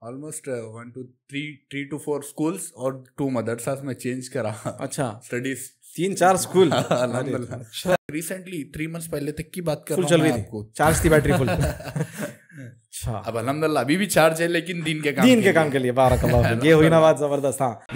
Almost 3 to 4 schools और 2 मदरसास में change करा। अच्छा, स्टडीज 3-4 स्कूल। अल्हम्दुलिल्लाह। रिसेंटली 3 months पहले तक की बात कर फुल रहा चल हूँ रही मैं थी, आपको। चार्ज थी बैटरी फुल। अच्छा, अब अल्हम्दुलिल्लाह अभी भी चार्ज है, लेकिन दिन के काम के लिए। बारकल्लाह फीक, ये हुई ना बात जबरदस्त। हाँ,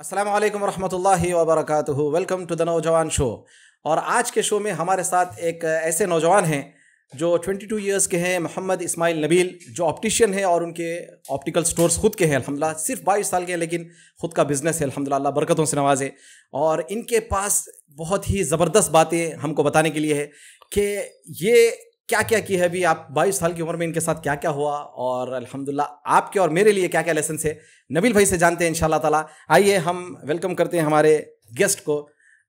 अस्सलाम वालेकुम रहमतुल्लाहि व बरकातुहू। वेलकम टू द नौजवान शो। और आज के शो में हमारे साथ एक ऐसे नौजवान हैं जो 22 इयर्स के हैं, मोहम्मद इस्माइल नबील, जो ऑप्टिशियन है और उनके ऑप्टिकल स्टोर्स खुद के हैं अल्हम्दुलिल्लाह। सिर्फ 22 साल के हैं, लेकिन खुद का बिजनेस है अल्हम्दुलिल्लाह, अल्लाह बरकतों से नवाजे। और इनके पास बहुत ही ज़बरदस्त बातें हमको बताने के लिए है कि ये क्या क्या की है। अभी आप 22 साल की उम्र में इनके साथ क्या क्या हुआ और अल्हम्दुलिल्लाह आपके और मेरे लिए क्या क्या लेसन है, नबील भाई से जानते हैं इंशाल्लाह ताला। आइए हम वेलकम करते हैं हमारे गेस्ट को,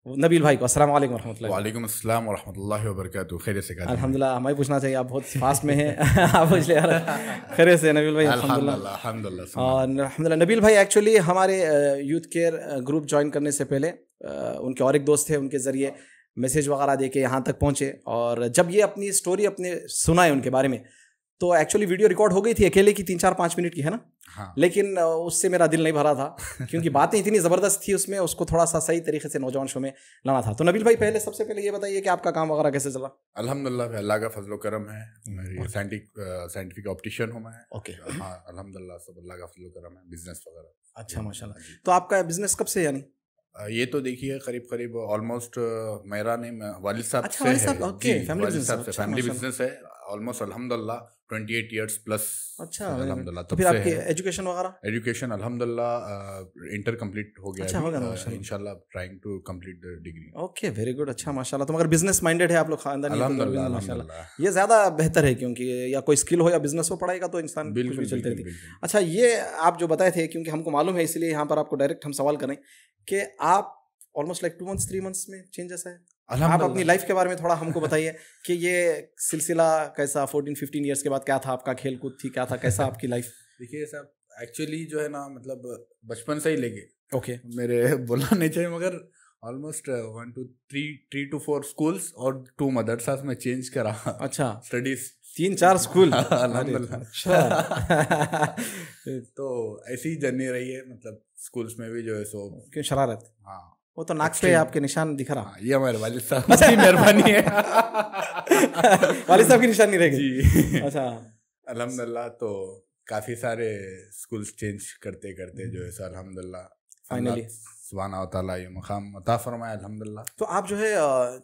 नबील भाई को। अस्सलाम वालेकुम रहमतुल्लाह। वालेकुम अस्सलाम व रहमतुल्लाहि व बरकातुहू। खैर से का अल्हम्दुलिल्लाह। हमें पूछना चाहिए, आप बहुत फास्ट में हैं। आप पूछ ले यार। खैर से नबील भाई? अल्हम्दुलिल्लाह। और अल्हम्दुलिल्लाह नबील भाई एक्चुअली हमारे यूथ केयर ग्रुप ज्वाइन करने से पहले उनके और एक दोस्त थे, उनके ज़रिए मैसेज वगैरह दे के यहाँ तक पहुँचे। और जब ये अपनी स्टोरी अपने सुनाए उनके बारे में, तो एक्चुअली वीडियो रिकॉर्ड हो गई थी अकेले की, 3-4-5 मिनट की, है ना? हाँ। लेकिन उससे मेरा दिल नहीं भरा था क्योंकि बातें इतनी ज़बरदस्त थी उसमें, उसको थोड़ा सा सही तरीके से नौजवान शो में लाना था। तो नबील भाई पहले सबसे पहले ये बताइए कि आपका काम वगैरह कैसे चला? अल्हम्दुलिल्लाह अल्लाह का फजल करम है। मेरी साइंटिफिक ऑप्टिशियन हूँ मैं। ओके। हाँ अल्हम्दुलिल्लाह सब अल्लाह का फजल करम है, बिजनेस वगैरह। अच्छा माशाल्लाह। तो आपका बिजनेस कब से, यानी? ये तो देखिए करीब ऑलमोस्ट मेरा नहीं, वालिद साहब अच्छा, से वालिद साहब, है। ओके, जी, फैमिली वालिद बिजनेस साहब है। से अच्छा, फैमिली माशाल्लाह। बिजनेस है ऑलमोस्ट अल्हम्दुलिल्लाह 28 years प्लस। अच्छा, अल्हम्दुलिल्लाह तो तब फिर से आपकी है। एजुकेशन वगैरह? एजुकेशन अल्हम्दुलिल्लाह इंटर कंप्लीट हो गया। अच्छा, हो गया ना, माशाल्लाह। इंशाल्लाह trying to complete the degree. Okay, very good. अच्छा माशाल्लाह। तो मगर बिजनेस माइंडेड है आप लोग, खानदानी? अल्हम्दुलिल्लाह माशाल्लाह, अल्हम्दुलिल्लाह। ये ज़्यादा बेहतर है क्योंकि या कोई स्किल हो या बिजनेस हो, पढ़ाई का तो इंसान कुछ बिल्कुल भी चलती रहती। बिल्कुल। अच्छा, ये आप जो बताए थे, क्योंकि हमको मालूम है इसलिए यहाँ पर आपको डायरेक्ट हम सवाल करें कि आप ऑलमोस्ट लाइक 2 months 3 months में चेंजेस है। आप अपनी लाइफ के बारे में थोड़ा हमको बताइए कि ये सिलसिला कैसा, 14-15 ईयर्स के बाद क्या था आपका, खेल कूद थी, क्या था, कैसा आपकी लाइफ? देखिए साहब एक्चुअली जो है ना, मतलब बचपन से ही लेके ओके, मेरे बोलना नहीं चाहिए मगर ऑलमोस्ट 3 to 4 स्कूल्स और 2 मदरसास में चेंज करा। अच्छा, स्टडीज 3-4 स्कूल। अल्हम्दुलिल्लाह। अच्छा। तो ऐसी ही जर्नी रही है, मतलब स्कूल्स में भी जो है सो। क्यों शरारत? हाँ, वो तो नाक पे आपके निशान दिख रहा। हाँ, ये हमारे वालिद साहब की मेहरबानी है। वालिद साहब की निशानी रहेगी जी। अच्छा, अल्हम्दुलिल्लाह। तो काफी सारे स्कूल्स चेंज करते करते जो है सो अल्हम्दुलिल्लाह फाइनली सुभान व तआला ये मकाम अता फरमाया अल्हम्दुलिल्लाह। तो आप जो है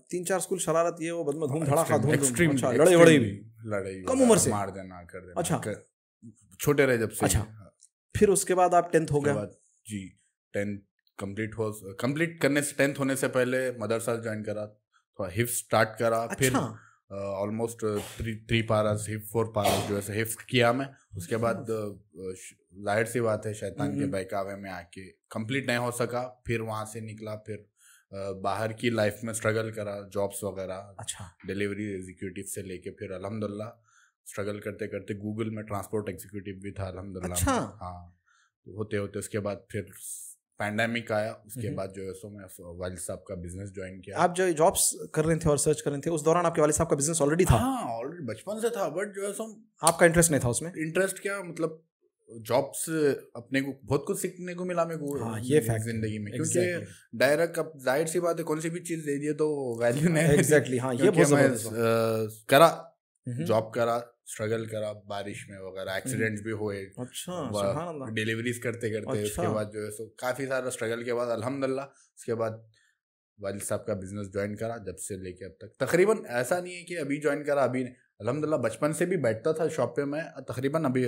3-4 स्कूल शरारत, ये वो बदम धूम धड़ाका, धूम एक्सट्रीम लड़ाई वड़ाई भी, लड़ाई कम उम्र से मार देना कर देना। अच्छा, छोटे रहे जब से। अच्छा, फिर उसके बाद आप 10th हो गया? जी 10th कंप्लीट करने से 10th होने से पहले मदरसा ज्वाइन करा, थोड़ा हिफ्ज स्टार्ट करा। फिर ऑलमोस्ट 3 पारास हिफ्ज 4 पारास जो है हिफ्ज किया मैं। उसके बाद जाहिर सी बात है शैतान के बहकावे में आके कंप्लीट नहीं हो सका। फिर वहाँ से निकला, फिर बाहर की लाइफ में स्ट्रगल करा, जॉब्स वगैरह। अच्छा, डिलीवरी एग्जीक्यूटिव से लेके फिर अल्हम्दुलिल्लाह स्ट्रगल करते करते गूगल में ट्रांसपोर्ट एग्जीक्यूटिव भी था अल्हम्दुलिल्लाह। अच्छा, हाँ, होते होते उसके बाद फिर पैंडेमिक आया। उसके बाद जो है सो मैं वालिद साहब का बिजनेस ज्वाइन किया। आप जो जॉब्स कर रहे थे और सर्च कर रहे थे, उस दौरान आपके वालिद साहब का बिजनेस ऑलरेडी था? हाँ, ऑलरेडी बचपन से था, बट जो है सो आपका इंटरेस्ट नहीं था उसमें? इंटरेस्ट क्या, मतलब जॉब्स अपने को बहुत कुछ सीखने को मिला मेरे को। हाँ, ये फैक्ट जिंदगी में, क्योंकि डायरेक्ट अब जाहिर सी बात है कोई सी भी चीज दे दिए तो वैल्यू नहीं। एग्जैक्टली, हाँ, ये बहुत मैं करा, जॉब करा, स्ट्रगल करा, बारिश में वगैरह, एक्सीडेंट्स भी हुए। अच्छा, डिलीवरीज करते करते उसके बाद जो है सो काफी सारा स्ट्रगल के बाद अल्हम्दुलिल्लाह उसके बाद वालिद साहब का बिजनेस ज्वाइन करा। जब से लेके अब तक तकरीबन ऐसा नहीं है कि अभी ज्वाइन करा अभी नहीं, अल्हम्दुलिल्लाह बचपन से भी बैठता था शॉप पे मैं। तकरीबन अभी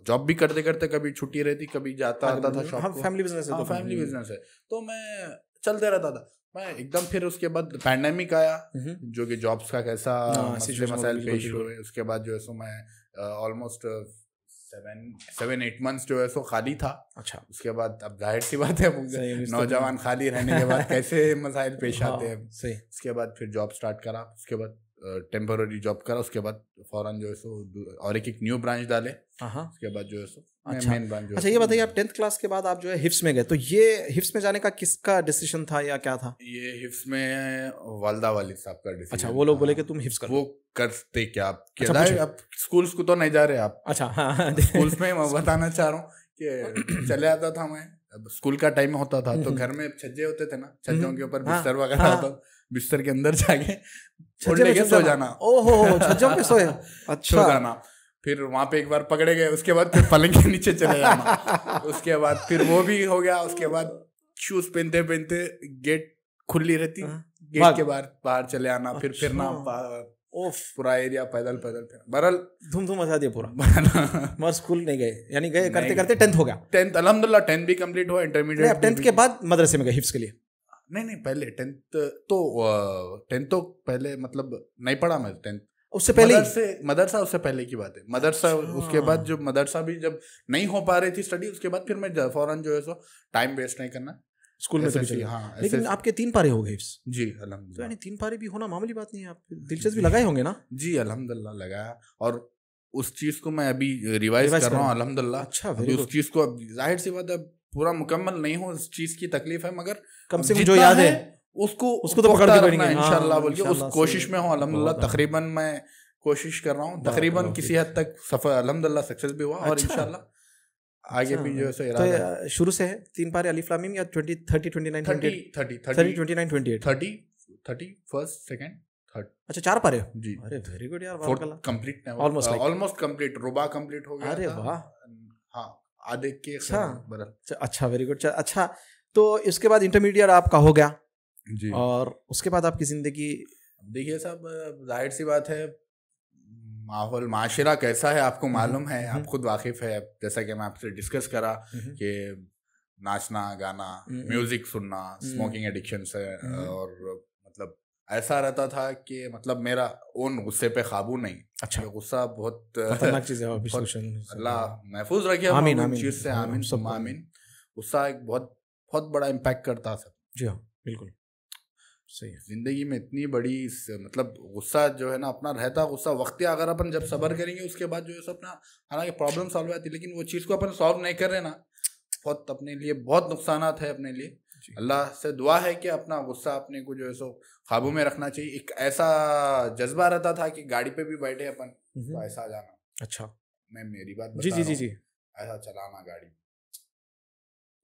जॉब भी करते करते कभी छुट्टी रहती, कभी जाता आता था शॉप को। फैमिली बिजनेस है, तो फैमिली बिजनेस है तो मैं चलते रहता था मैं एकदम। फिर उसके बाद पैंडेमिक आया, जो कि जॉब्स का कैसा मसाइल पेश हुए। उसके बाद जो है सो मैं ऑलमोस्ट 7-8 months जो है सो खाली था। अच्छा, उसके बाद अब जाहिर सी बात है नौजवान खाली रहने के बाद कैसे मसाइल पेश आते हैं। सही। उसके बाद फिर जॉब स्टार्ट करा। उसके बाद टेम्पररी जॉब करा, उसके बाद फौरन जो है सो और एक न्यू ब्रांच डाले, उसके बाद जो है सो मेन ब्रांच। अच्छा, ये बताइए, आप 10th क्लास के बाद आप जो है हिफ्स में गए, तो ये हिफ्स में जाने का किसका डिसीजन था या क्या था? ये हिफ्स में वालदा वालिद साहब का डिसीजन। अच्छा, वो लोग बोले कि तुम हिफ्स करो। वो करते क्या आप? अच्छा, आप स्कूल्स को तो नहीं जा रहे आप? अच्छा, हाँ। स्कूल्स में मैं बताना चाह रहा हूँ कि चले आता था मैं, अब स्कूल का टाइम होता था तो घर में छज्जे होते थे ना, छज्जों के ऊपर बिस्तर वगैरह होता, बिस्तर के अंदर जाके छज्जे के सो जाना। ओहो, छज्जों पे सोए? अच्छा, सो जाना। फिर वहां पे एक बार पकड़े गए, उसके बाद फिर पलंग के नीचे चले जाना। उसके बाद फिर वो भी हो गया। उसके बाद शूज पहनते पहनते गेट खुली रहती, गेट के बाहर चले आना, फिर फिरना पूरा एरिया पैदल बरल धूम मचा दिया पूरा। मगर स्कूल नहीं गए, यानी गए करते करते 10th हो गया। 10th अल्हम्दुलिल्लाह 10th भी कंप्लीट हुआ, इंटरमीडिएट 10th के बाद मदरसे में गए हिफ्स के लिए? नहीं, पहले 10th तो पहले मतलब नहीं पढ़ा मैं 10th, उससे पहले मदरसा उससे पहले की बात है। मदरसा उसके बाद जब मदरसा भी जब नहीं हो पा रही थी स्टडी, उसके बाद फिर मैं फौरन जो है सो टाइम वेस्ट नहीं करना, स्कूल में तो चलिए। हाँ, लेकिन आपके 3 पारे हो गए हिफ्स? जी अल्हम्दुलिल्लाह। तो यानी 3 पारे भी होना मामूली बात नहीं है, आप दिलचस्पी लगाए होंगे ना? जी अल्हम्दुलिल्लाह लगाया, और उस चीज को मैं अभी रिवाइज कर रहा हूँ अल्हम्दुलिल्लाह। अच्छा, अभी उस चीज को, जाहिर सी बात है पूरा मुकम्मल नहीं हो, उस चीज की तकलीफ है, मगर कम से कम जो याद है उसको तो पकड़ के बढ़ेंगे इंशाल्लाह बोल के उस कोशिश में हूँ अल्हम्दुलिल्लाह। तकरीबन मैं कोशिश कर रहा हूँ, तकरीबन किसी हद तक सफल अल्हम्दुलिल्लाह सक्सेस भी हुआ, और इंशाल्लाह आगे भी जो है इरादा है। तो शुरू से है 3 पारे अलिफ लाम मीम, या 20 30 29 28? 30 29 28 30 फर्स्ट सेकंड थर्ड। अच्छा, 4 पारे जी। अरे वेरी गुड यार, कंप्लीट ऑलमोस्ट कंप्लीट, रुबा कंप्लीट हो गया। अरे वाह, हाँ, आधे के अच्छा, वेरी गुड। अच्छा, तो इसके बाद इंटरमीडिएट आपका हो गया जी, और उसके बाद आपकी जिंदगी? देखिए साहब, जाहिर सी बात है, माहौल माशरा कैसा है आपको मालूम है, आप खुद वाकिफ है। जैसा कि मैं आपसे डिस्कस करा कि नाचना गाना, म्यूजिक सुनना, स्मोकिंग एडिक्शन से, और मतलब ऐसा रहता था कि मतलब मेरा ओन गुस्से पे काबू नहीं। अच्छा, गुस्सा बहुत खतरनाक चीज है, अल्लाह महफूज रखे आमीन चीज से, आमीन। गुस्सा एक बहुत बड़ा इम्पैक्ट करता था। जी हाँ, बिल्कुल सही है। जिंदगी में इतनी बड़ी मतलब गुस्सा जो है ना अपना रहता, गुस्सा वक्ती, अगर अपन जब सब्र करेंगे उसके बाद जो है सो अपना, हालांकि प्रॉब्लम सॉल्व हो जाती है, लेकिन वो चीज़ को अपन सॉल्व नहीं कर रहे ना, बहुत अपने लिए बहुत नुकसानात है अपने लिए। अल्लाह से दुआ है कि अपना गुस्सा अपने को जो है सो काबू में रखना चाहिए। एक ऐसा जज्बा रहता था कि गाड़ी पे भी बैठे अपन तो ऐसा जाना। अच्छा, मैं मेरी बात बता रहा हूं, जी, ऐसा चलाना गाड़ी,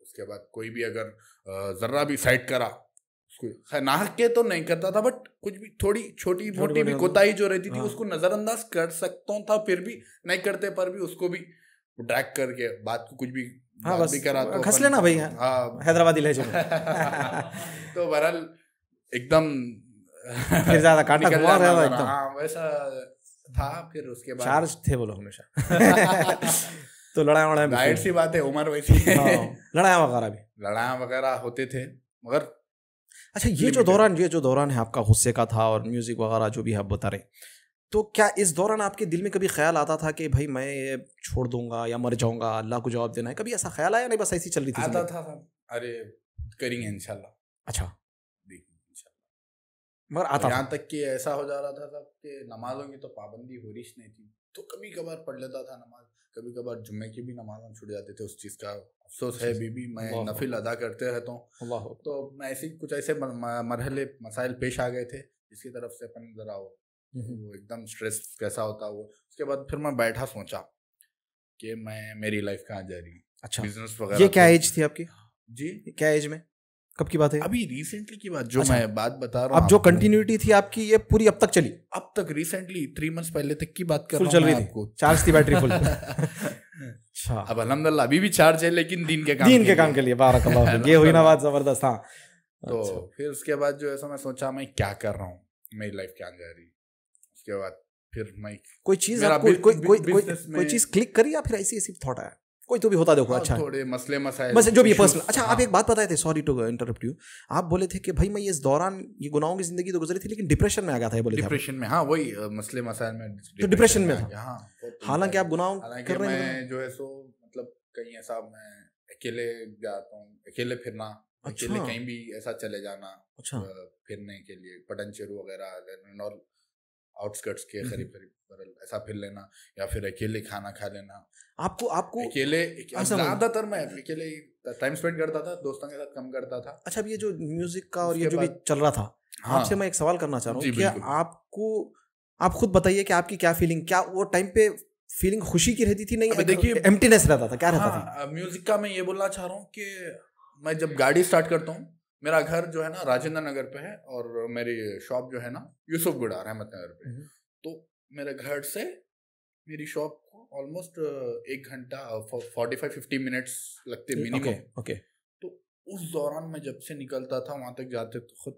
उसके बाद कोई भी अगर जर्रा भी साइड करा, उसको नाहक के तो नहीं करता था, बट कुछ भी थोड़ी छोटी मोटी भी कोताही जो रहती थी उसको नजरअंदाज कर सकता था, फिर भी नहीं करते पर भी उसको भी ड्रैग करके बात को कुछ भी बस भी करा तो खस लेना भाई, हैदराबादी लहजे में। तो बहरहाल एकदम फिर ज्यादा काटा घुमा रहा था एकदम। हाँ, वैसा था। फिर उसके बाद चार्ज थे वो लोग हमेशा। तो लड़ाई जाहिर सी बात है, उम्र वैसी है, लड़ाई वगैरह होते थे, मगर अच्छा, ये जो दौरान है आपका गुस्से का था और म्यूजिक वगैरह जो भी आप बता रहे, तो क्या इस दौरान आपके दिल में कभी ख्याल आता था कि भाई मैं ये छोड़ दूंगा या मर जाऊंगा, अल्लाह को जवाब देना है, कभी ऐसा ख्याल आया? नहीं, बस ऐसी चल रही थी? आता था, अरे करेंगे इंशाल्लाह। अच्छा, मगर आता यहाँ तक कि ऐसा हो जा रहा था सब कि नमाजों की तो पाबंदी हो रही नहीं थी, तो कभी कभार पढ़ लेता था नमाज, कभी कभार जुम्मे की भी नमाज छूट जाते थे। उस चीज़ का अफसोस है अभी भी, मैं नफिल अदा करते रहता हूँ। तो मैं ऐसी कुछ ऐसे मरहले मसाइल पेश आ गए थे जिसकी तरफ से अपन जरा वो एकदम स्ट्रेस कैसा होता वो। उसके बाद फिर मैं बैठा सोचा कि मेरी लाइफ कहाँ जा रही है। अच्छा, बिजनेस वगैरह। ये क्या एज थी आपकी जी? क्या एज में, कब की बात है? अभी रिसेंटली की बात जो मैं बात बता रहा हूँ। अब जो कंटिन्यूटी थी आपकी ये पूरी अब तक चली? अब तक रिसेंटली 3 months पहले तक की बात कर रहा हूँ। फुल चल रही थी, चार्ज थी बैटरी फुल। अच्छा, अब अल्हम्दुलिल्लाह अभी भी चार्ज है, लेकिन दिन के काम के लिए। बारकल्लाह, ये हुई ना बात जबरदस्त। हाँ, तो फिर उसके बाद जो है मैं सोचा मैं क्या कर रहा हूँ, मेरी लाइफ क्या जा रही। उसके बाद फिर मैं कोई चीज कोई चीज क्लिक करी या फिर ऐसी थॉट आया? कोई तो भी होता, देखो। अच्छा, थोड़े मसले मसाइल बस जो भी पर्सनल। अच्छा, आप एक बात बताए थे, सॉरी टू इंटरप्ट यू, आप बोले थे कि भाई मैं इस दौरान ये गुनाहों की जिंदगी तो गुजरी थी लेकिन डिप्रेशन में आ गया था, ये बोले थे। डिप्रेशन में, हाँ, वही मसले मसाइल में तो डिप्रेशन में था। हाँ, हालांकि आप गुनाह कर रहे हैं, जो है सो मतलब कहीं ऐसा मैं अकेले जाता हूँ, अकेले फिरना, अकेले कहीं भी ऐसा चले जाना फिरने के लिए, पटन चेरू वगैरह, और आउटस्कर्ट्स के करीब करीब ऐसा फिर लेना, या फिर अकेले खाना खा लेना। आपको अकेले ज्यादातर मैं अकेले टाइम स्पेंड करता था, दोस्तों के साथ कम करता था। अच्छा, अब ये जो म्यूजिक का और ये जो भी चल रहा था, आपसे मैं एक सवाल करना चाह रहा हूँ, क्या आप खुद बताइए कि आपकी क्या फीलिंग, क्या वो टाइम पे फीलिंग खुशी की रहती थी? नहीं, देखिए एम्प्टीनेस रहता था, क्या रहता था? म्यूजिक का मैं ये बोलना चाह रहा हूँ कि मैं जब गाड़ी स्टार्ट करता हूँ, मेरा घर जो है ना राजेंद्र नगर पे है और मेरी शॉप जो है ना यूसुफगुड़ा रहमत नगर पे। तो मेरे घर से मेरी शॉप को ऑलमोस्ट 1 घंटा 45-50 मिनट्स लगते मिनिमम। तो उस दौरान मैं जब से निकलता था वहां तक जाते तो खुद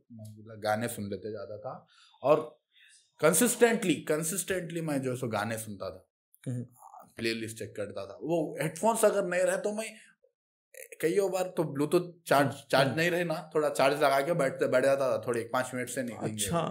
गाने सुन लेते जाता था, और कंसिस्टेंटली मैं जो सो गाने सुनता था, प्लेलिस्ट चेक करता था। वो हेडफोन्स अगर नहीं रहे तो मैं कई बार तो ब्लूटूथ चार्ज नहीं रहे ना, थोड़ा चार्ज लगा के बैठ जाता था, थोड़े 5 मिनट से निकलेंगे। अच्छा,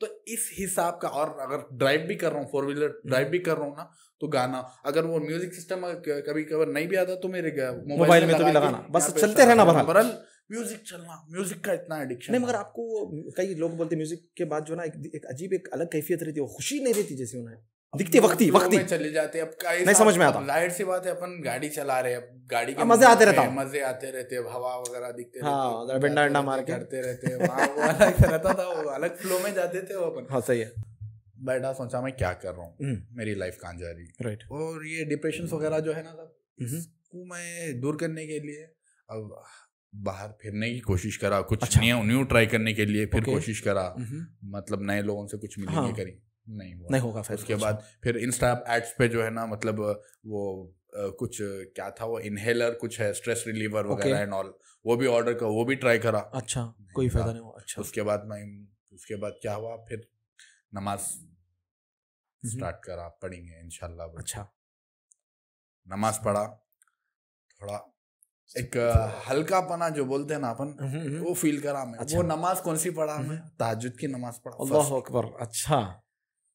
तो इस हिसाब का। और अगर ड्राइव भी कर रहा हूँ, 4 व्हीलर ड्राइव भी कर रहा हूँ ना, तो गाना अगर वो म्यूजिक सिस्टम कभी कभी नहीं भी आता तो मेरे मोबाइल में तो भी लगाना, बस चलते रहना, बहरहाल म्यूजिक चलना। म्यूजिक का इतना एडिक्शन नहीं, मगर आपको कई लोग बोलते म्यूजिक के बाद जो ना एक अजीब एक अलग कैफियत रहती है, वो खुशी नहीं रहती जैसे उन्हें दिखती वक्ती चले जाते। अब नहीं समझ में आता, जाहिर सी बात है, अपन गाड़ी चला रहे, अब गाड़ी के मजे आते रहते हैं, हवा वगैरह दिखते रहते, डंडा डंडा मार करते रहते, वो अलग रहता था, वो अलग फ्लो में जाते थे वो अपन। हाँ, सही है। बैठा सोचा मैं क्या कर रहा हूँ, मेरी लाइफ कहाँ जा रही, राइट। और ये डिप्रेशन वगैरह जो है ना सब, इसको मैं दूर करने के लिए अब बाहर फिरने की कोशिश करा, कुछ न्यू ट्राई करने के लिए फिर कोशिश करा, मतलब नए लोगों से कुछ मिलेंगे करी, नहीं होगा। फिर उसके बाद फिर इंस्टा एड्स पे जो है ना, मतलब वो कुछ क्या था, वो इनहेलर कुछ है, स्ट्रेस रिलीवर वगैरह एंड ऑल, वो भी ऑर्डर का, वो भी ट्राई करा। अच्छा, कोई फायदा नहीं हुआ। अच्छा, उसके बाद क्या हुआ, फिर नमाज स्टार्ट करा, पढ़ेंगे इंशाल्लाह। अच्छा, नमाज पढ़ा, थोड़ा एक हल्का पना जो बोलते हैं ना अपन, वो फील करा मैं। वो नमाज कौन सी पढ़ा मैं? तहज्जुद की नमाज पढ़ा। अल्लाहु अकबर। अच्छा,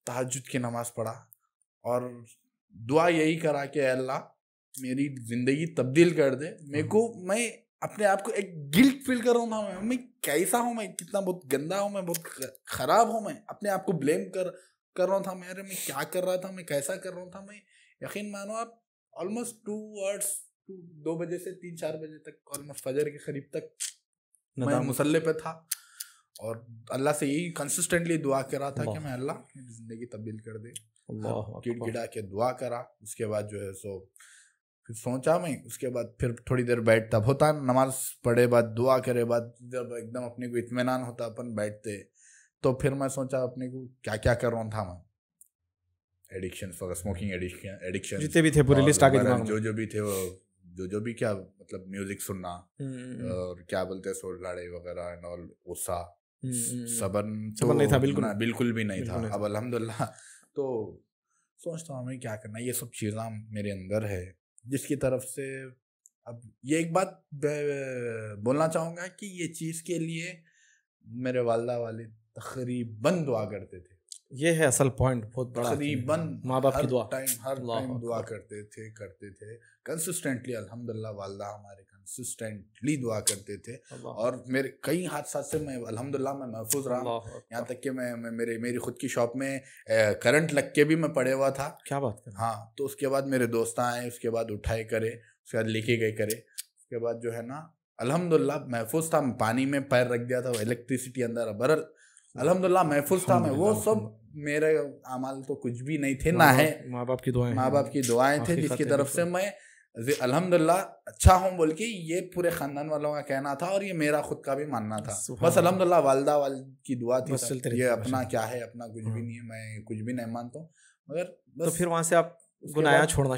तहज्जुद की नमाज पढ़ा और दुआ यही करा कि अल्लाह मेरी जिंदगी तब्दील कर दे। मेरे को, मैं अपने आप को एक गिल्ट फील कर रहा था, मैं कैसा हूँ, मैं कितना बहुत गंदा हूँ, मैं बहुत खराब हूँ, मैं अपने आप को ब्लेम कर रहा था। मैं क्या कर रहा था, मैं कैसा कर रहा था। मैं यकीन मानो आप, ऑलमोस्ट 2 बजे से 3-4 बजे तक, ऑलमोस्ट फजर के करीब तक मैं मुसल्ले पे था और अल्लाह से यही कंसिस्टेंटली दुआ कर रहा था कि मैं अल्लाह मेरी जिंदगी तब्दील कर दे। गिड़गिड़ा के दुआ करा। उसके बाद जो है सो फिर सोचा मैं, उसके बाद फिर थोड़ी देर बैठता होता, नमाज पढ़े बाद दुआ करे बाद जब एकदम अपने को इत्मीनान होता अपन बैठते, तो फिर मैं सोचा अपने को क्या क्या कर रहा था मैं। एडिक्शन, स्मोकिंग एडिक्शन जितने भी थे पूरी लिस्ट आगे दिमाग में, जो भी थे वो, जो भी क्या मतलब म्यूजिक सुनना और क्या बोलते हैं सो लड़ाई वगैरह एंड ऑल, गुस्सा, सबर नहीं था, बिल्कुल भी नहीं था। अब अल्हम्दुलिल्लाह तो सोचता हूँ मैं क्या करना, ये सब चीज़ें मेरे अंदर है जिसकी तरफ से। अब ये एक बात बोलना चाहूँगा कि ये चीज़ के लिए मेरे वालिदा वाले तकरीबन दुआ करते थे। ये है असल पॉइंट, बहुत बड़ा, तकरीबन माँ बाप की दुआ, हर टाइम दुआ करते थे कंसिस्टेंटली। अल्हम्दुलिल्लाह वालिदा हमारे कंसिस्टेंटली दुआ करते थे और मेरे कई हादसा से मैं अल्हम्दुलिल्लाह मैं महफूज रहा। यहाँ तक कि मैं मेरी खुद की शॉप में करंट लग के भी मैं पड़े हुआ था। क्या बात कर? हाँ, तो उसके बाद मेरे दोस्त आए, उसके बाद उठाए करे, उसके बाद लेके गए करे, उसके बाद जो है ना अल्हम्दुलिल्लाह महफूज था। पानी में पैर रख दिया था, इलेक्ट्रिसिटी अंदर, बरल अल्हम्दुलिल्लाह महफूज था मैं। वो सब मेरे अमाल तो कुछ भी नहीं थे, ना है, माँ बाप की दुआएं थे जिसकी तरफ से मैं अल्हम्दुलिल्लाह अच्छा हूँ बोल के ये पूरे खानदान वालों का कहना था और ये मेरा खुद का भी मानना था। बस अल्हम्दुलिल्लाह वालिदा की दुआ थी, ये अपना क्या है, अपना कुछ भी नहीं है, मैं कुछ भी नहीं मानता हूँ। मगर तो फिर वहां से आप गुनाह छोड़ना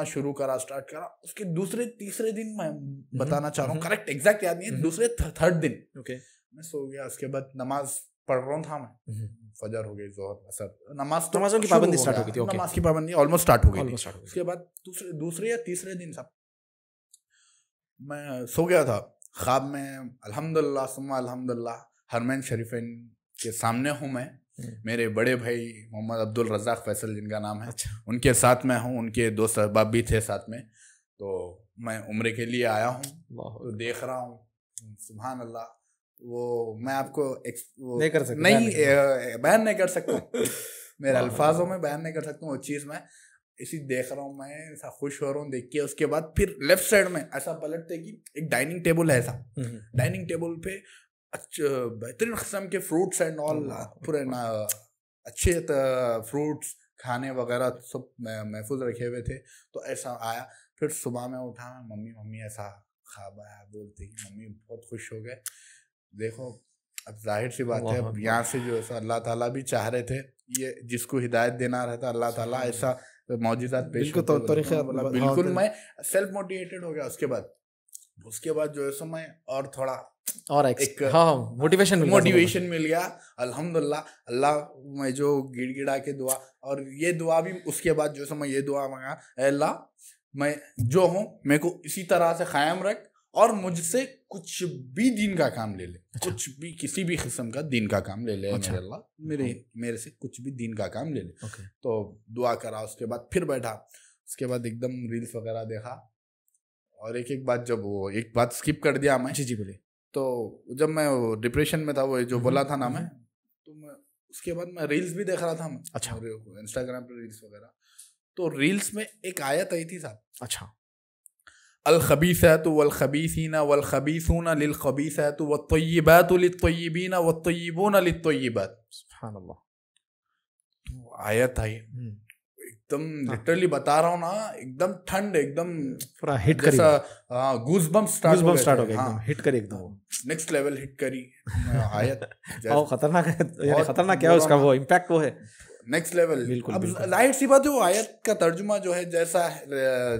शुरू करा, स्टार्ट करा। उसके दूसरे तीसरे दिन मैं बताना चाह रहा हूँ, करेक्ट एग्जैक्ट याद नहीं है, दूसरे थर्ड दिन मैं सो गया। उसके बाद नमाज पढ़ रहा था मैं, फजर हो गई, जोहर, असर, नमाज़ों की पाबंदी स्टार्ट हो गई थी। नमाज की पाबंदी ऑलमोस्ट स्टार्ट हो गई। उसके बाद दूसरे या तीसरे दिन सब मैं सो गया था, ख्वाब में अल्हम्दुलिल्लाह सुम्मा अल्हम्दुलिल्लाह हरमैन शरीफैन के सामने हूँ मैं। मेरे बड़े भाई मोहम्मद अब्दुल रज़ाक फैसल जिनका नाम है, उनके साथ मैं हूँ, उनके 2 सहबाब भी थे साथ में। तो मैं उम्रे के लिए आया हूँ, तो देख रहा हूँ सुभान अल्लाह, वो मैं आपको वो नहीं कर सकते, नहीं बयान नहीं कर सकता मेरे अल्फाजों में बयान नहीं कर सकता वो चीज़। मैं इसी देख रहा हूँ, मैं ऐसा खुश हो रहा हूँ देख के। उसके बाद फिर लेफ्ट साइड में ऐसा पलटते कि एक डाइनिंग टेबल है ऐसा, डाइनिंग टेबल पे अच्छे बेहतरीन किस्म के फ्रूट्स एंड ऑल, पूरे ना अच्छे फ्रूट्स खाने वगैरह सब महफूज रखे हुए थे। तो ऐसा आया, फिर सुबह में उठा, मम्मी ऐसा ख्वाब आया, बोलते कि मम्मी बहुत खुश हो गए। देखो अब जाहिर सी बात है, अब यहाँ से जो ऐसा अल्लाह ताला भी चाह रहे थे, ये जिसको हिदायत देना रहता अल्लाह ताला ऐसा मौजिज़ात पेश करते, बिल्कुल मैं सेल्फ मोटिवेटेड हो गया। उसके बाद जो है सो मैं और थोड़ा और एक मोटिवेशन मिल गया अल्हम्दुलिल्लाह। अल्लाह मैं जो गिड़गिड़ा के दुआ, और ये दुआ भी उसके बाद जो है मैं ये दुआ मांगा, अल्लाह मैं जो हूँ मेरे को इसी तरह से कायम रख, और मुझसे कुछ भी दीन का काम ले ले। अच्छा। कुछ भी किसी भी किस्म का दीन का काम ले ले। अच्छा। मेरे अल्लाह मेरे से कुछ भी दीन का काम ले ले। okay. तो दुआ करा, उसके बाद फिर बैठा, उसके बाद एकदम रील्स वगैरह देखा, और एक बात जब वो एक बात स्किप कर दिया मैं। जी बोले। तो जब मैं डिप्रेशन में था, वो जो बोला था ना मैं, तो मैं उसके बाद मैं रील्स भी देख रहा था मैं। अच्छा। इंस्टाग्राम पे रील्स वगैरह, तो रील्स में एक आयत आई थी साहब। अच्छा। अल-खबीसातु वल-खबीसीना वल-खबीसूना लिल-खबीसातु वत-तय्यिबातु लित-तय्यिबीना वत-तय्यिबूना लित-तय्यिबात। सुभानअल्लाह। आयत आई एकदम लिटरली बता रहा हूँ ना, एकदम ठंड, एकदम पूरा हिट करी, गूज़बम्स स्टार्ट हो गए एकदम हिट करी, एकदम नेक्स्ट लेवल हिट करी आयत। खतरनाक है, खतरनाक क्या है उसका वो इम्पैक्ट, वो है नेक्स्ट लेवल। अब जाहिर सी बात है, वो आयत का तर्जुमा जो है,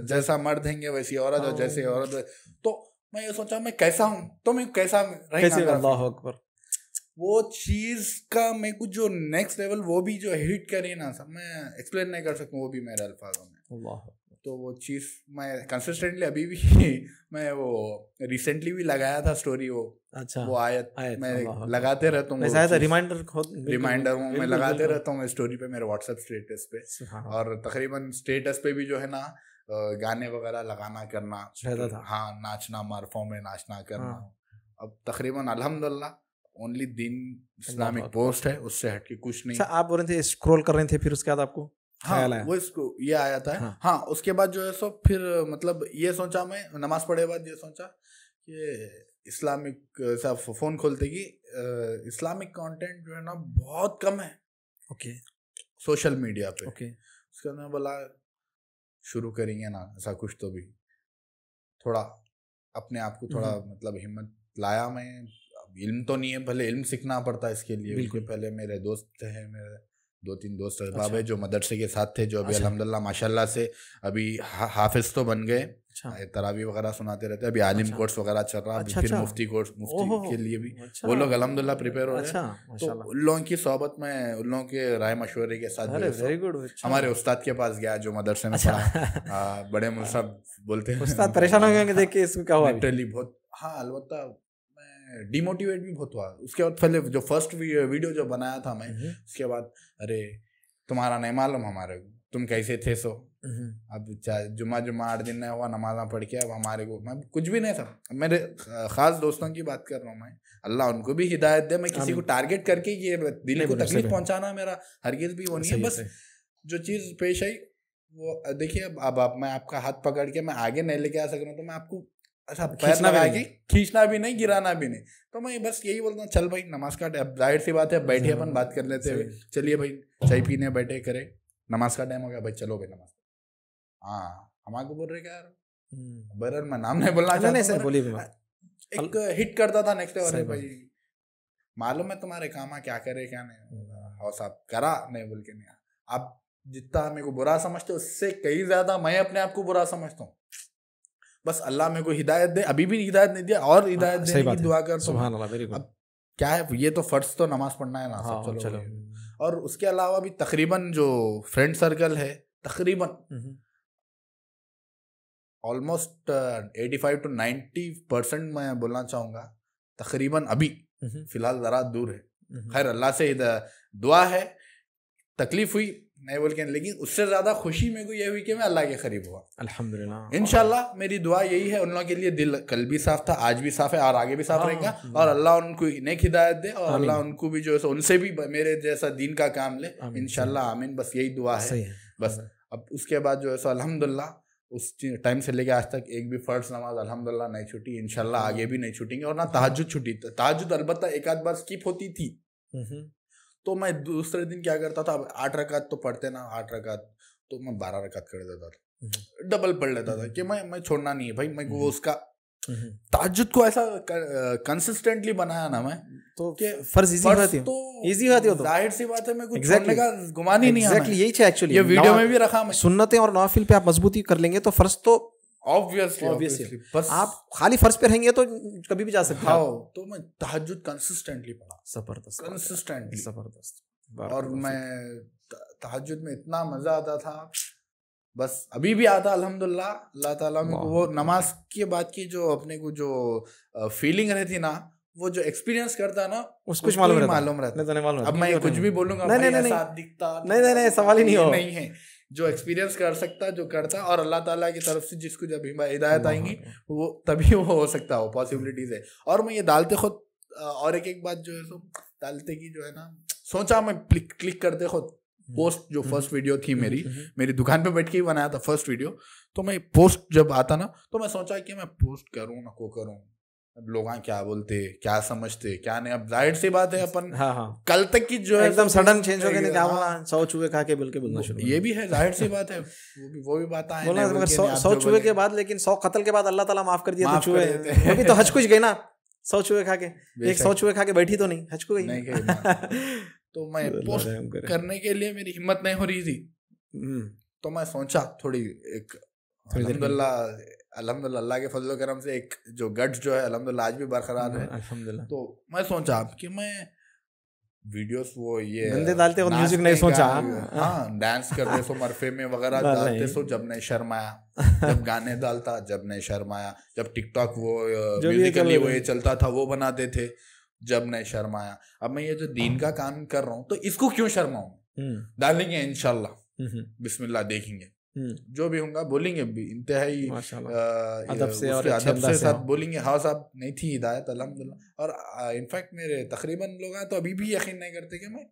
जैसा मर्द हैंगे वैसी औरत, और जैसे औरत है, तो मैं ये सोचा मैं कैसा हूँ तो मैं कैसा रहेगा। अल्लाह अकबर। वो चीज का मैं कुछ जो नेक्स्ट लेवल वो भी जो हिट करी ना सब, मैं एक्सप्लेन नहीं कर सकता वो भी मेरे अल्फाजों में। तो वो चीज मैं कंसिस्टेंटली अभी भी मैं वो रिसेंटली भी लगाया था स्टोरी, वो अच्छा वो आयत मैं लगाते रहता हूँ, रिमाइंडर में लगाते रहता हूँ स्टोरी पे, मेरे व्हाट्सएप स्टेटस पे। और तकरीबन स्टेटस पे भी जो है ना गाने वगैरह लगाना करना रहता था। हाँ, नाचना, मारफों में नाचना करना। अब तकरीबन अल्हम्दुलिल्लाह ओनली दिन इस्लामिक पोस्ट है, उससे हटके कुछ नहीं। आप बोल रहे थे स्क्रॉल कर रहे थे, फिर उसके बाद आपको हाँ वो इसको ये आया था। हाँ उसके बाद जो है सो फिर मतलब ये सोचा, मैं नमाज पढ़े बाद ये सोचा कि इस्लामिक सा फोन खोलते कि इस्लामिक कंटेंट जो है ना बहुत कम है। ओके। सोशल मीडिया पे। ओके। उसके बाद मैं बोला शुरू करेंगे ना ऐसा कुछ, तो भी थोड़ा अपने आप को थोड़ा मतलब हिम्मत लाया। मैं इल्म तो नहीं है, भले इल्म सीखना पड़ता है इसके लिए। बिल्कुल। पहले मेरे दोस्त हैं, मेरे 2-3 दोस्त अहबाब है जो मदरसे के साथ थे, जो अभी अल्हम्दुलिल्लाह माशाल्लाह से अभी हाफिज तो बन गए। तरावी वगैरह सुनाते रहते हैं। अभी आलिम कोर्स वगैरह चल रहा है, फिर मुफ्ती कोर्स, मुफ्ती के लिए भी वो लोग अल्हम्दुलिल्लाह प्रिपेयर हो रहे हैं। तो उन लोगों की सोहबत में, उन लोगों के राय मशवरे के साथ हमारे उस्ताद के पास गया जो मदरसे में पढ़ा। बड़े मुसाब बोलते हैं, उस्ताद परेशान हो गए देख के इसको क्या हुआ। लिटरली बहुत, हाँ अलबत्ता डिमोटिवेट भी बहुत हुआ। उसके बाद पहले जो फर्स्ट वीडियो जो बनाया था मैं, उसके बाद अरे तुम्हारा नहीं मालूम हमारे को, तुम कैसे थे सो। अब जुमा 8 दिन नहीं हुआ नमाज़ पढ़ के, अब हमारे को मैं कुछ भी नहीं था। मेरे खास दोस्तों की बात कर रहा हूँ मैं, अल्लाह उनको भी हिदायत दे। मैं किसी को टारगेट करके ये दिल को तकलीफ पहुंचाना मेरा हरगिज भी वो नहीं है। बस जो चीज़ पेश आई वो देखिए, अब मैं आपका हाथ पकड़ के मैं आगे नहीं लेके आ सक रहा हूँ, तो मैं आपको अच्छा पैर लगा के खींचना भी नहीं, गिराना भी नहीं। तो मैं बस यही बोलता हूँ, चल भाई नमाज का टाइम, जाहिर सी बात है बैठे अपन बात कर लेते हुए, चलिए भाई चाय पीने बैठे करे, नमाज का टाइम हो गया भाई, चलो भाई नमाज। हाँ हमारे को बोल रहे क्या यार, बहरहाल मैं नाम नहीं बोलना चाहता, एक हिट करता था नेक्स्ट डे, भाई मालूम है तुम्हारे काम क्या करे क्या नहीं, और साहब करा नहीं बोल के नहीं। आप जितना मेरे को बुरा समझते उससे कई ज्यादा मैं अपने आप को बुरा समझता हूँ। बस अल्लाह मेरे को हिदायत दे, अभी भी हिदायत नहीं दिया और हिदायत देने की दुआ कर। सुभान अल्लाह, वेरी गुड। अब क्या है, ये तो फर्ज तो नमाज पढ़ना है ना, सब चलो। और उसके अलावा भी तकरीबन जो फ्रेंड सर्कल है, तकरीबन ऑलमोस्ट 85 to 90% मैं बोलना चाहूँगा तकरीबन अभी फिलहाल ज़रा दूर है। खैर अल्लाह से दुआ है, तकलीफ हुई नहीं बोल के, लेकिन उससे ज्यादा खुशी मेरे को ये हुई कि मैं अल्लाह के करीब हुआ अल्हम्दुलिल्लाह। इंशाल्लाह मेरी दुआ यही है उन लोगों के लिए, दिल कल भी साफ था, आज भी साफ है और आगे भी साफ रहेगा, और अल्लाह उनको नेक हिदायत दे और अल्लाह उनको भी जो है उनसे भी मेरे जैसा दीन का काम ले इंशाल्लाह, आमीन। बस यही दुआ है बस। अब उसके बाद जो है सो अल्हम्दुलिल्लाह उस टाइम से लेके आज तक एक भी फर्ज नमाज अल्हम्दुलिल्लाह नहीं छूटी, इंशाल्लाह आगे भी नहीं छूटेंगे। और ना तहज्जुद छूटी, तहज्जुद अलबत्ता एक आध बार स्किप होती थी, तो मैं दूसरे दिन क्या करता था, अब 8 रकात तो पढ़ते ना, 8 रकात तो मैं 12 रकात कर देता था, डबल पढ़ लेता था कि मैं छोड़ना नहीं है भाई। मैं वो उसका तहज्जुद को ऐसा कंसिस्टेंटली बनाया ना मैं, तो कि फर्ज इजी होती हो तो जाहिर सी बात है मेरे को छोड़ने का गुमान ही नहीं आना। एग्जैक्टली यही है एक्चुअली, ये वीडियो में भी रखा मैं, सुन्नतें और नवाफिल पे आप मजबूती कर लेंगे तो फर्ज तो ऑब्वियसली बस आप खाली फर्ज पे रहेंगे तो कभी भी जा सकते हैं। तो मैं तहज्जुद कंसिस्टेंटली पढ़ा, जबरदस्त कंसिस्टेंटली जबरदस्त, और मैं तहज्जुद में इतना मजा आता था, बस अभी भी आता अल्हम्दुलिल्लाह। अल्लाह ताला में वो नमाज के बाद की जो अपने को जो फीलिंग रहती ना, वो जो एक्सपीरियंस करता ना उसको कुछ मालूम रहता। अब मैं कुछ भी बोलूंगा ऐसा दिखता नहीं सवाल ही नहीं है, जो एक्सपीरियंस कर सकता जो करता, और अल्लाह ताला की तरफ से जिसको जब हिदायत आएंगी वो तभी वो हो सकता है, वो पॉसिबिलिटीज है। और मैं ये डालते खुद, और एक बात जो है सो डालते की जो है ना, सोचा मैं क्लिक करते खुद पोस्ट, जो फर्स्ट वीडियो थी मेरी दुकान पे बैठ के ही बनाया था फर्स्ट वीडियो, तो मैं पोस्ट जब आता ना तो मैं सोचा कि मैं पोस्ट करूँ ना को करूँ, अब लोग क्या बोलते क्या समझते क्या नहीं। अब जाहिर सी बात है अपन कल तक की जो है एकदम सडन चेंज हो गया, क्या बोला 100 चूहे खा के बोल के बोलना शुरू, ये भी है जाहिर सी बात है, वो भी बात है बोला, मगर 100 चूहे के बाद, लेकिन 100 कत्ल के बाद अल्लाह ताला माफ कर दिया, तो चूहे वो भी तो हज कुछ गए ना, 100 चूहे खा के, एक 100 चूहे खा के बैठी तो नहीं, हज को गई। तो मैं पोस्ट करने के लिए मेरी हिम्मत नहीं हो रही थी, तो मैं सोचा थोड़ी एक अल्हम्दुलिल्लाह अल्लाह के फजल करम से एक जो गट्स जो है अल्हम्दुलिल्लाह आज भी बरकरार है अल्हम्दुलिल्लाह। तो मैं सोचा कि मैं वीडियोस वो ये बंदे डालते हो, म्यूजिक नहीं सोचा, हाँ डांस करते सो मरफे में वगैरह डालते सो, जब नहीं शर्म आया, जब गाने डालता जब नहीं शर्म आया, जब टिकटॉक वो म्यूजिकली वो ये चलता था वो बनाते थे जब नहीं शर्म आया। अब मैं ये जो दीन का काम कर रहा हूँ तो इसको क्यों शर्माऊं, डालेंगे इंशाल्लाह बिस्मिल्लाह, देखेंगे जो भी होगा बोलेंगे भी, इंतहाई अदब से साथ बोलेंगे। हाँ साहब नहीं थी हिदायत अल्हम्दुलिल्लाह, और इनफैक्ट मेरे तकरीबन लोग तो अभी भी यकीन नहीं करते कि मैं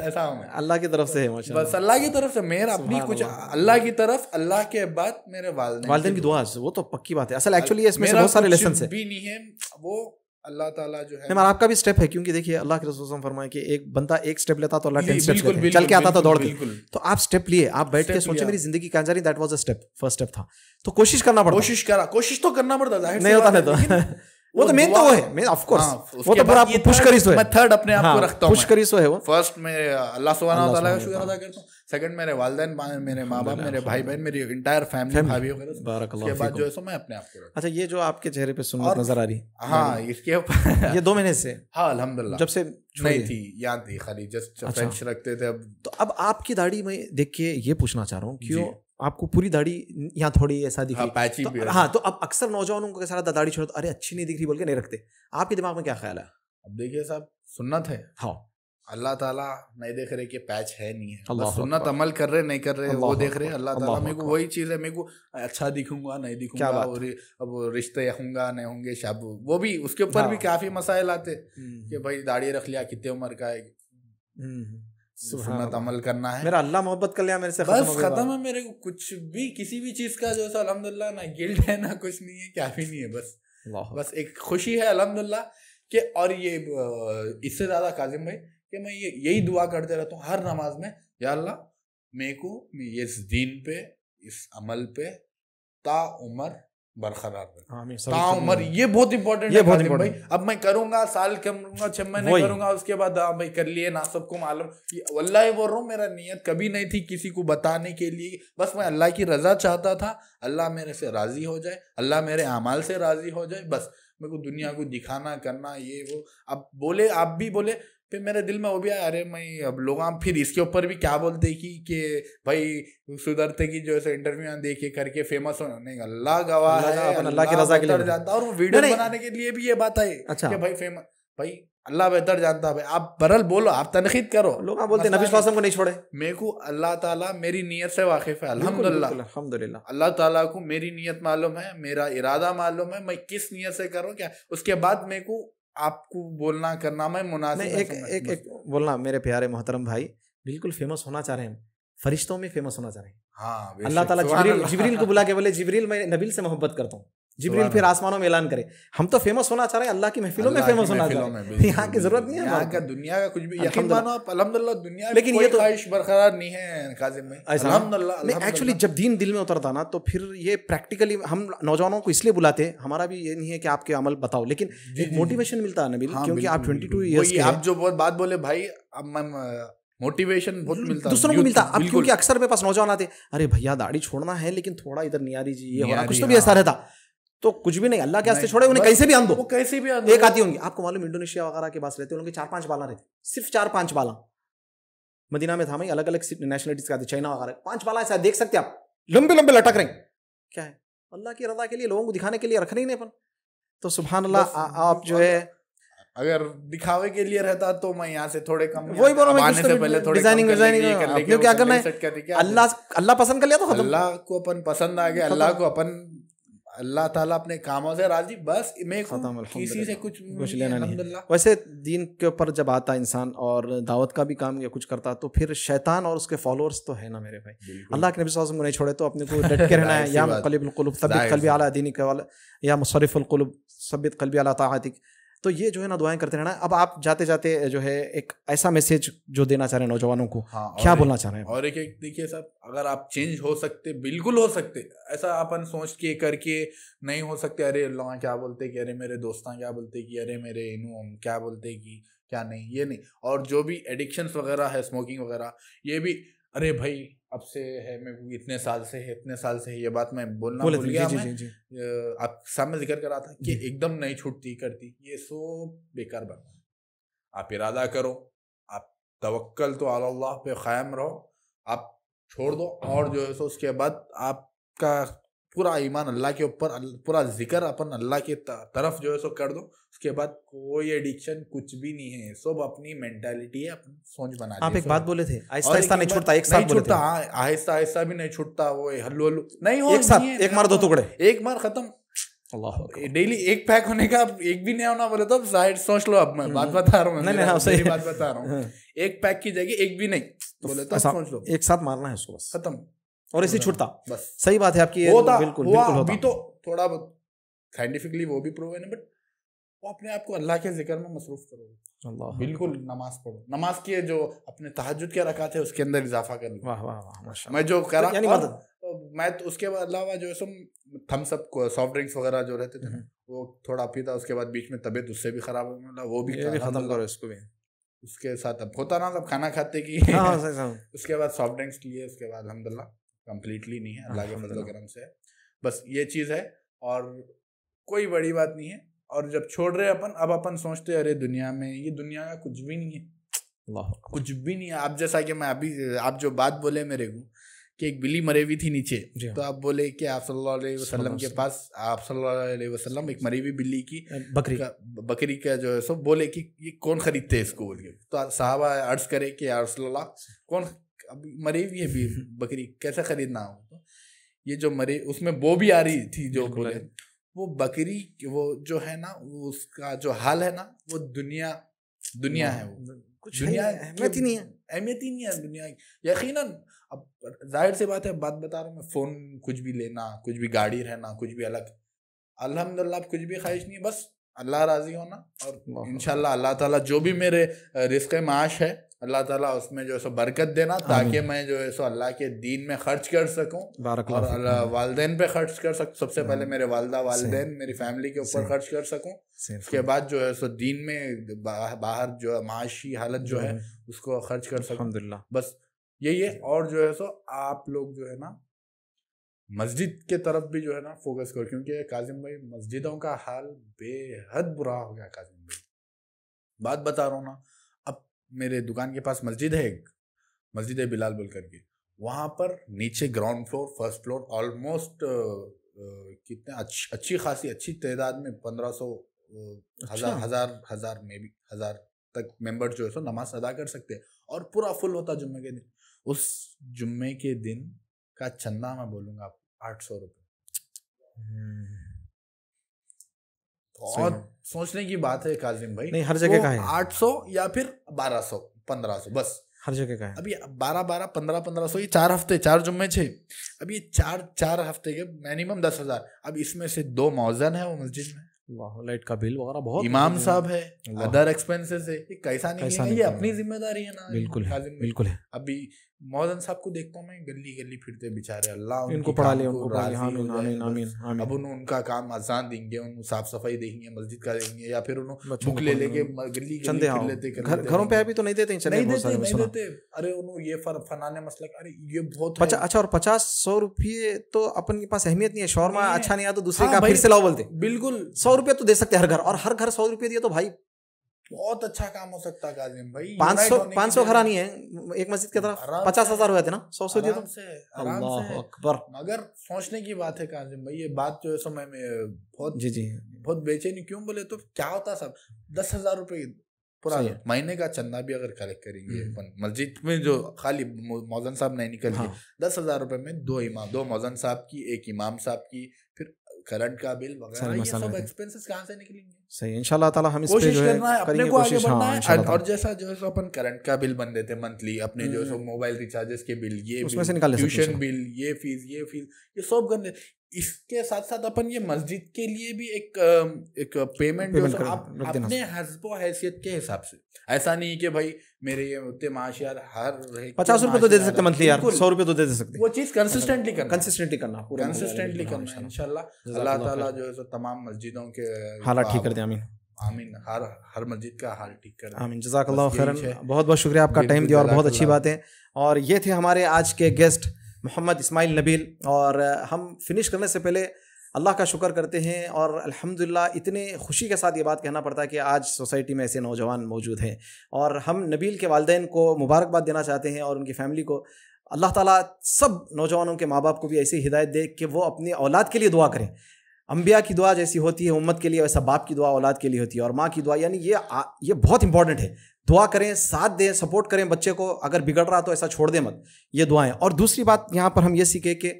ऐसा हूँ, अल्लाह की तरफ से है माशाल्लाह, बस अल्लाह की तरफ से, मेरा अपनी कुछ अल्लाह की तरफ, अल्लाह के बाद मेरे वालिदैन की दुआ, वो तो पक्की बात है। असल एक्चुअली इसमें बहुत सारे लेसन है, भी नहीं है वो अल्लाह ताला जो है, मगर आपका भी स्टेप है, क्योंकि देखिए अल्लाह के रसूल फरमाए कि एक बंदा एक स्टेप लेता तो अल्लाह 10 स्टेप्स लेते, चल के आता था दौड़ के, तो आप स्टेप लिए, आप बैठ के सोचे मेरी जिंदगी कहां जा रही, that was a step, first step था, तो कोशिश करना पड़ता, कोशिश तो करना पड़ता, नहीं होता नहीं तो वो तो मेन तो वो है, मेन ऑफ कोर्स वो तो पूरा आपको पुश करी सो है, मैं थर्ड अपने आप को रखता हूं, पुश करी सो है वो। फर्स्ट मैं अल्लाह सुब्हानहू व तआला का शुक्र अदा करता हूं, सेकंड मेरे वालिदैन, मेरे माँ बाप, मेरे भाई बहन, मेरी इंटायर फैमिली भाभी वगैरह, उसके बाद जो है सो मैं अपने आप को रखता। अच्छा, ये जो आपके चेहरे पे सुन्नत नजर आ रही, हाँ इसके ऊपर ये 2 महीने से, हाँ अल्हम्दुलिल्लाह, जब से नहीं थी यहाँ थी खाली जस्ट फ्रेंच रखते थे। अब आपकी दाढ़ी में देख के ये पूछना चाह रहा हूँ, क्यों आपको पूरी दाढ़ी यहाँ थोड़ी ऐसा दिख रही, तो अब अक्सर नौजवानों को कैसा रहता, दाढ़ी छोड़ो अरे अच्छी नहीं दिख रही बोल के नहीं रखते, आपके दिमाग में क्या ख्याल है? अब देखिए साहब, सुन्नत है, हाँ अल्लाह ताला नहीं देख रहे कि पैच है नहीं है, बस सुन्नत अमल कर रहे नहीं कर रहे वो देख रहे। अल्लाह ताला मेरे को वही चीज़ है, मेरे को अच्छा दिखूंगा नहीं दिखूंगा, और अब रिश्ते होंगे नहीं होंगे, शाब वो भी उसके ऊपर भी काफी मसाइल आते कि भाई दाढ़ी रख लिया कितने उम्र का है, सुन्नत अमल करना है, मेरा अल्लाह मोहब्बत कर लिया मेरे से, बस खत्म है। मेरे को कुछ भी किसी भी चीज का जो है अल्हम्दुलिल्लाह ना गिल्ट है ना कुछ नहीं है, क्या भी नहीं है, बस एक खुशी है अल्हम्दुलिल्लाह के। और ये इससे ज्यादा काजिम भाई कि मैं यही दुआ करते रहता हूँ हर नमाज में, या अल्लाह मेरे को इस दीन पे इस अमल पे ता उमर बरकरार रहे, ताउमर, ये बहुत इंपॉर्टेंट है भाई। अब मैं करूंगा साल करूंगा 6 महीने करूंगा, उसके बाद भाई कर लिए ना, सबको मालूम, वल्लाही बोल रहा हूँ मेरा नियत कभी नहीं थी किसी को बताने के लिए, बस मैं अल्लाह की रजा चाहता था, अल्लाह मेरे से राजी हो जाए, अल्लाह मेरे अमाल से राजी हो जाए, बस मेरे को दुनिया को दिखाना करना ये वो। अब बोले आप भी बोले, फिर मेरे दिल में वो भी आया, अरे मैं अब लोग फिर इसके ऊपर भी क्या बोलते कि भाई सुधरते की जो है इंटरव्यू देखे करके फेमस हो, नहीं अल्लाह गवाह है, अल्लाह की रजा के लिए जानता, और वो वीडियो बनाने के लिए भी ये बात है कि भाई फेमस, भाई अल्लाह बेहतर जानता है भाई, आप बरल बोलो, आप तनकीद करो। लोग बोलते हैं नबी सल्लल्लाहु अलैहि वसल्लम को नहीं छोड़े। मेरे को अल्लाह ताला मेरी नीयत से वाकिफ है, अल्हम्दुलिल्लाह। अल्लाह ताला को मेरी नीयत मालूम है, मेरा इरादा मालूम है, मैं किस नीयत से करूँ क्या। उसके बाद मेरे को आपको बोलना करना मैं मुनासिब एक बोलना मेरे प्यारे मोहतरम भाई, बिल्कुल फेमस होना चाह रहे हैं, फरिश्तों में फेमस होना चाह रहे हैं। हाँ, अल्लाह ताला जिब्रील को बुला के बोले जिब्रील मैं नबील से मोहब्बत करता हूँ, जिब्रील फिर आसमानों में ऐलान करे। हम तो फेमस होना चाह रहे हैं, अल्लाह की महफिलों में फेमस होना चाह रहे हैं। यहाँ की जरूरत नहीं है, यहाँ का दुनिया का कुछ भी यकीन मानो आप, अल्हम्दुलिल्लाह दुनिया में लेकिन ये तो ख्वाहिश बरकरार नहीं है काजिम भाई, अल्हम्दुलिल्लाह। नहीं एक्चुअली जब दीन दिल में उतरता ना तो फिर ये प्रैक्टिकली हम नौजवानों को इसलिए बुलाते हैं, हमारा भी ये नहीं है कि आपके अमल बताओ, लेकिन एक मोटिवेशन मिलता है नबील, क्योंकि आप 22 ईयर्स के आप जो बहुत बात बोले भाई, अब मोटिवेशन बहुत मिलता है दूसरों को मिलता। अब क्योंकि अक्सर मेरे पास नौजवान आते, अरे भैया दाढ़ी छोड़ना है लेकिन थोड़ा इधर नियारी जी ये हो रहा, कुछ तो भी ऐसा रहता। तो कुछ भी नहीं, अल्लाह के वास्ते छोड़े, उन्हें कैसे भी आन दो, वो कैसे भी आन दो। एक आती होंगी, आपको मालूम इंडोनेशिया वगैरह के पास रहते हैं, उनके 4-5 बाला रहते, सिर्फ 4-5 बाला। मदीना में था मैं, अलग अलग नेशनलिटीज का, चाइना वगैरह, 5 बाला ऐसा देख सकते आप, लंबे लंबे लटक रहे। क्या है, अल्लाह की रजा के लिए, लोगों को दिखाने के लिए रख नहीं अपन। तो सुभान अल्लाह, आप जो है अगर दिखावे के लिए रहता तो मैं यहाँ से थोड़े कम, वही बोलो, आने से पहले थोड़े डिजाइनिंग क्या करना है, अल्लाह पसंद कर लिया तो अल्लाह को अपन पसंद आ गया, अल्लाह को अपन, अल्लाह ताला अपने कामों से राजी, बस मैं किसी से कुछ लेना नहीं। वैसे दीन के ऊपर जब आता इंसान और दावत का भी काम या कुछ करता, तो फिर शैतान और उसके फॉलोअर्स तो है ना मेरे भाई। अल्लाह के नबी सल्लल्लाहु अलैहि वसल्लम को नहीं छोड़े तो अपने को डट के रहना है। या मुक़ल्लिबुल क़ुलूब सब्बित क़ल्बी अला दीनिक, या मुसर्रिफुल क़ुलूब सब्बित क़ल्बी अला ताअतिक। तो ये जो है ना दुआएं करते रहना। अब आप जाते जाते जो है एक ऐसा मैसेज जो देना चाह रहे हैं नौजवानों को, क्या बोलना चाह रहे हैं? और एक देखिए साहब, अगर आप चेंज हो सकते, बिल्कुल हो सकते, ऐसा अपन सोच के करके नहीं हो सकते, अरे लोग क्या बोलते कि अरे मेरे दोस्त क्या बोलते कि अरे मेरे इनू क्या बोलते कि क्या नहीं, ये नहीं। और जो भी एडिक्शंस वगैरह है, स्मोकिंग वगैरह, ये भी अरे भाई अब से है, मैं इतने साल से है, इतने साल से है, ये बात मैं बोलना भूल गया। मैं आप सामने जिक्र करा था कि एकदम नहीं छूटती करती, ये सब बेकार बात। आप इरादा करो, आप तवक्कल तो अल्लाह पे कायम रहो, आप छोड़ दो, और जो है सो उसके बाद आपका पूरा ईमान अल्लाह के ऊपर, पूरा जिक्र अपन अल्लाह के तरफ जो है सो कर दो। उसके बाद कोई एडिक्शन कुछ भी नहीं है, सब अपनी मेंटालिटी है, अपनी सोच बना। आप एक बात बोले थे, आहिस्ता आहिस्ता नहीं छूटता, एक साथ छूटता, आहिस्ता आहिस्ता भी नहीं छूटता, वो हल्लू हल्लू नहीं हो, एक साथ, एक मार दो टुकड़े, एक मार खत्म। डेली एक पैक होने का, एक भी नहीं होना बोले तो साइड सोच लो। अब मैं बात बता रहा हूँ, मेरी बात बता रहा हूँ, एक पैक की जगह एक भी नहीं बोले तो सोच लो, एक साथ मारना है उसको, बस खत्म, और ऐसे छूटता। बस सही बात है आपकी, बिल्कुल बिल्कुल। अभी तो थोड़ा बहुत साइंटिफिकली वो भी प्रूव है, बट वो अपने आप को अल्लाह के जिक्र में मसरूफ करो, बिल्कुल नमाज पढ़ो, नमाज की जो अपने तहज्जुद के रकात है उसके अंदर इजाफा कर लो। वाह वाह वाह, मैं जो करा, मैं तो उसके अलावा जो है थम्स अप सॉफ्ट ड्रिंक्स वगैरह जो रहते थे वो थोड़ा पीता, उसके बाद बीच में तबीयत उससे भी खराब हो गया, वो भी खत्म करो इसको भी। उसके साथ अब होता ना, सब खाना खाते की उसके बाद सॉफ्ट ड्रिंक्स लिए, उसके बाद अल्हम्दुलिल्लाह कंप्लीटली नहीं है, अल्लाह के फजल करम से, बस ये चीज़ है और कोई बड़ी बात नहीं है। और जब छोड़ रहे अपन, अब अपन सोचते अरे दुनिया में, ये दुनिया का कुछ भी नहीं है, कुछ भी नहीं है। आप जैसा कि मैं अभी, आप जो बात बोले मेरे को कि एक बिल्ली मरी हुई थी नीचे, तो आप बोले कि आप सल्लल्लाहु अलैहि वसल्लम के पास, आप सल्लल्लाहु अलैहि वसल्लम एक मरी हुई बिल्ली की बकरी का जो है सो बोले कि ये कौन खरीदते हैं इसको बोल के, तो साहबा अर्ज करे कि या रसूलल्लाह कौन, अभी मरी हुई है बकरी कैसे खरीदना हो, तो ये जो मरी उसमें वो भी आ रही थी, जो बोले वो बकरी, वो जो है ना, वो उसका जो हाल है ना, वो दुनिया है, वो कुछ दुनिया अहमियत ही नहीं है दुनिया की, यकीनन। अब जाहिर सी बात है, बात बता रहा हूँ मैं, फोन कुछ भी लेना, कुछ भी गाड़ी रहना, कुछ भी अलग, अल्हम्दुलिल्लाह कुछ भी ख्वाहिश नहीं है, बस अल्लाह राजी होना, और इंशाल्लाह अल्लाह ताला जो भी मेरे रिस्क माश है, अल्लाह ताला उसमें जो है सो बरकत देना, ताकि मैं जो है सो अल्लाह के दीन में खर्च कर सकूं, और वालदैन पे खर्च कर सकूं, सबसे पहले मेरे वालदा वालदैन मेरी फैमिली के ऊपर खर्च कर सकूं, उसके बाद जो है सो दीन में बाहर जो माशी हालत जो है उसको खर्च कर सकूं, बस यही है। और जो है सो आप लोग जो है ना मस्जिद के तरफ भी जो है ना फोकस करो, क्योंकि काजिम भाई मस्जिदों का हाल बेहद बुरा हो गया काजिम भाई, बात बता रहा हूँ ना। अब मेरे दुकान के पास मस्जिद है, एक मस्जिद है बिलाल बोल करके, वहाँ पर नीचे ground floor, first floor, almost कितने अच्छी खासी अच्छी तादाद में 1500 हजार में भी 1000 तक मेंबर जो है सो नमाज अदा कर सकते हैं और पूरा फुल होता जुम्मे के दिन। उस जुम्मे के दिन का चंदा मैं बोलूंगा आपको 800 रुपये। बहुत सोचने की बात है काजिम भाई। नहीं, हर जगह का है 800 या फिर 1200 1500 बस, हर जगह का है। अब ये 12 15 1500 ये 4 हफ्ते 4 जुम्मे 6, अब ये 4 हफ्ते के मिनिमम 10,000। अब इसमें से 2 मौजन है वो मस्जिद में, वाह, लाइट का बिल वगैरह बहुत, इमाम साहब है, अदर एक्सपेंसेस है, ये कैसा निकलेगा? ये अपनी जिम्मेदारी है ना। बिल्कुल है, बिल्कुल है। अभी मौजन साहब को देखता हूँ मैं, गली गली फिरते बेचारे, अल्लाह इनको पढ़ा ले, उनको पढ़ा ले, आमीन आमीन आमीन आमीन। अब उनका काम अजान देंगे, उन साफ सफाई देंगे मस्जिद का देंगे, या फिर उन्होंने बुक ले लेके गली चंदे लेते, घरों पे अभी तो नहीं देते, नहीं देते। अरे उन्होंने ये फनाने मसला, अरे ये बहुत अच्छा। और 50-100 रुपये तो अपन के पास अहमियत नहीं है। शौरमा अच्छा नहीं आया तो दूसरे का फिर से लाओ बोलते, बिल्कुल 100 रुपये तो दे सकते हर घर, और हर घर 100 रुपये दिए तो भाई बहुत अच्छा काम हो सकता है काजिम भाई। 500 घरा नहीं है एक मस्जिद की तरफ, 50,000 हुए थे ना, 100 दिए तो अल्लाह अकबर। मगर सोचने की बात है काजिम भाई, ये बात जो है समय में बहुत जी बहुत बेचैनी क्यों बोले तो क्या होता सब 10,000 रुपये पूरा महीने का चंदा भी अगर कलेक्ट करेंगे अपन मस्जिद में, जो खाली मौजन साहब नहीं निकल के 10,000 रुपए में 2 मौजन साहब की, 1 इमाम साहब की, फिर करंट का बिल वगैरह, ये सब एक्सपेंसेस कहाँ से निकलेंगे? सही, इंशाल्लाह ताला हम इस पे कोशिश जो है करना है, अपने को आगे बढ़ना है। और हाँ, जैसा जो है अपन करंट का बिल बन देते मंथली, अपने जो है मोबाइल रिचार्जेस के बिल, ये उसमें से निकाल, ट्यूशन बिल, ये फीस ये सब कर ले। इसके साथ साथ अपन ये मस्जिद के लिए भी एक पेमेंट जो आप अपने हस्बो हैसियत के हिसाब से, ऐसा नहीं कि भाई मेरे ये उतने माश यार हर 50 रुपए तो दे सकते मंथली यार, 100 रुपए तो दे सकते। वो चीज कंसिस्टेंटली करना इंशाल्लाह। अल्लाह ताला जो है तमाम मस्जिदों के हालात ठीक कर दे, आमीन आमीन। हर मस्जिद का हाल ठीक कर दे, आमीन। जज़ाकल्लाहु खैरन, बहुत बहुत शुक्रिया आपका टाइम दिया और बहुत अच्छी बात है। और ये थे हमारे आज के गेस्ट मोहम्मद इस्माइल नबील। और हम फिनिश करने से पहले अल्लाह का शुक्र करते हैं और अल्हम्दुलिल्लाह इतने खुशी के साथ ये बात कहना पड़ता है कि आज सोसाइटी में ऐसे नौजवान मौजूद हैं। और हम नबील के वालिदैन को मुबारकबाद देना चाहते हैं और उनकी फ़ैमिली को। अल्लाह ताला सब नौजवानों के माँ बाप को भी ऐसी हिदायत दे कि वो अपनी औलाद के लिए दुआ करें। अंबिया की दुआ जैसी होती है उम्मत के लिए, वैसा बाप की दुआ औलाद के लिए होती है। और माँ की दुआ, यानी ये बहुत इंपॉर्टेंट है। दुआ करें, साथ दें, सपोर्ट करें बच्चे को, अगर बिगड़ रहा तो ऐसा छोड़ दें मत, ये दुआएं। और दूसरी बात यहाँ पर हम ये सीखे कि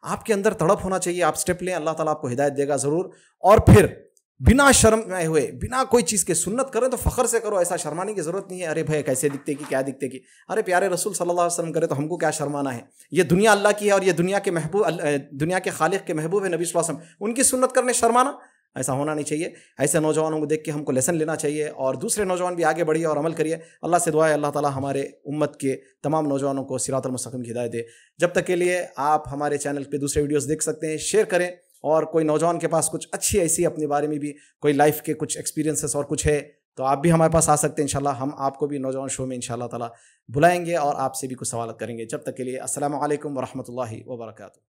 आपके अंदर तड़प होना चाहिए, आप स्टेप लें, अल्लाह ताला आपको हिदायत देगा ज़रूर। और फिर बिना शर्म में हुए, बिना कोई चीज़ के सुन्नत करें तो फ़ख्र से करो, ऐसा शर्माने की ज़रूरत नहीं है। अरे भाई कैसे दिखते कि क्या दिखते कि, अरे प्यारे रसूल सल्लल्लाहु अलैहि वसल्लम करे तो हमको क्या शर्माना है। ये दुनिया अल्लाह की है और ये दुनिया के महबूब, दुनिया के खालिक के महबूब है नबी सल्लल्लाहु अलैहि वसल्लम, उनकी सुन्नत करने शर्माना, ऐसा होना नहीं चाहिए। ऐसे नौजवानों को देख के हमको लेसन लेना चाहिए और दूसरे नौजवान भी आगे बढ़िए और अमल करिए। अल्लाह से दुआ है अल्लाह ताला हमारे उम्मत के तमाम नौजवानों को सिरातुल मुस्तकीम की हिदायत दे। जब तक के लिए आप हमारे चैनल पे दूसरे वीडियोस देख सकते हैं, शेयर करें। और कोई नौजवान के पास कुछ अच्छी ऐसी अपने बारे में भी कोई लाइफ के कुछ एक्सपीरियंसेस और कुछ है तो आप भी हमारे पास आ सकते हैं। इंशाल्लाह हम आपको भी नौजवान शो में इंशाल्लाह ताला बुलाएंगे और आपसे भी कुछ सवाल करेंगे। जब तक के लिए अस्सलामु अलैकुम व रहमतुल्लाहि व बरकातुहू।